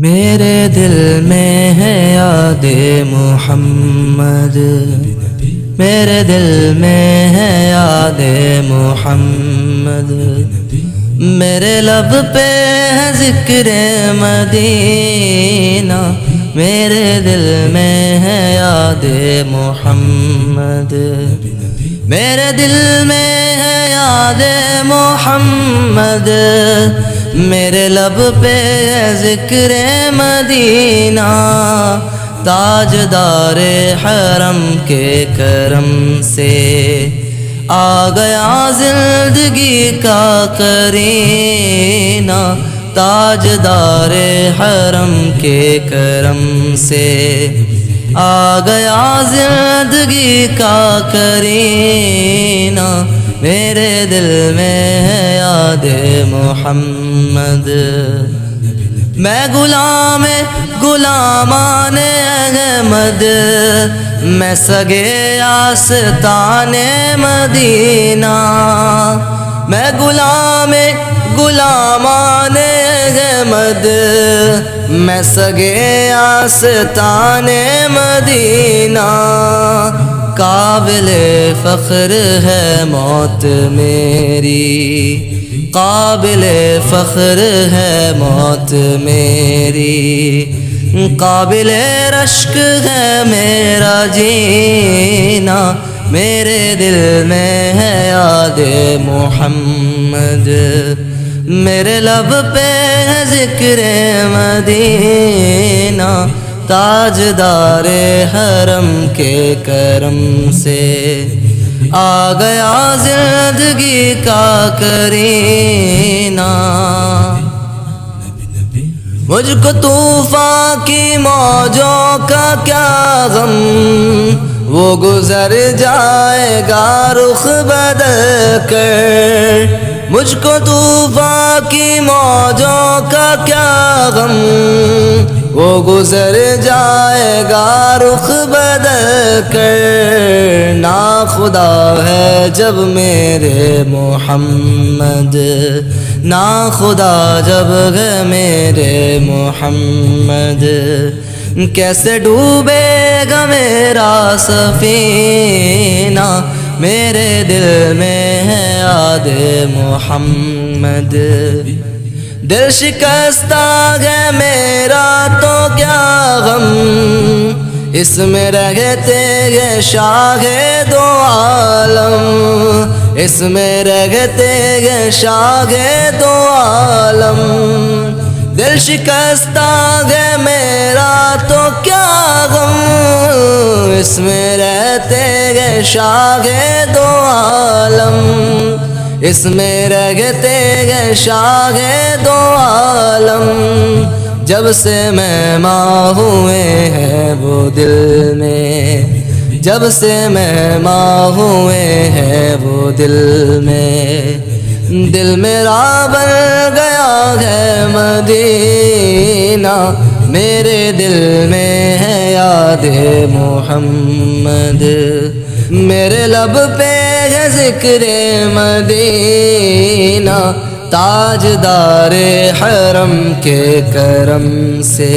میرے دل میں ہے یاد محمد، میرے دل میں ہے یاد محمد، میرے لب پہ ہے ذکر مدینہ، میرے دل میں ہے یاد محمد، میرے دل میں ہے یاد محمد، میرے لب پہ ہے ذکر مدینہ، تاجدار حرم کے کرم سے آ گیا زندگی کا کرینہ، تاجدار حرم کے کرم سے آ گیا زندگی کا کرینہ، میرے دل میں ہے یاد محمد، میں غلامان احمد، میں سگے آستان مدینہ، میں غلامان احمد، میں سگے آستان مدینہ، قابل فخر ہے موت میری، قابل فخر ہے موت میری، قابل رشک ہے میرا جینا، میرے دل میں ہے یاد محمد، میرے لب پہ ہے ذکر مدینہ، تاجدار حرم کے کرم سے آ گیا زندگی کا کرینہ، مجھ کو طوفان کی موجوں کا کیا غم، وہ گزر جائے گا رخ بدل کر، مجھ کو طوفان کی موجوں کا کیا غم، وہ گزر جائے گا رخ بدل کر، ناخدا ہے جب میرے محمد، ناخدا جب ہے میرے محمد، کیسے ڈوبے گا میرا سفینہ، میرے دل میں ہے یاد محمد، دل شکستہ ہے میرا تو کیا غم، اس میں رہتے ہیں شاہ دو عالم، اس میں رہتے ہیں شاہ دو عالم، دل شکستہ ہے میرا تو کیا غم، اس میں رہتے ہیں شاہ دو عالم، اس میں رہتے ہیں شاہ دو عالم، جب سے مہماں ہوئے ہیں وہ دل میں، جب سے مہماں ہوئے ہیں وہ دل میں، دل میرا بن گیا ہے مدینہ، میرے دل میں ہے یاد محمد، میرے لب پہ ہے ذکر مدینہ، تاجدار حرم کے کرم سے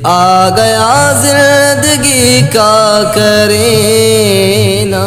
آ گیا زندگی کا کرینہ۔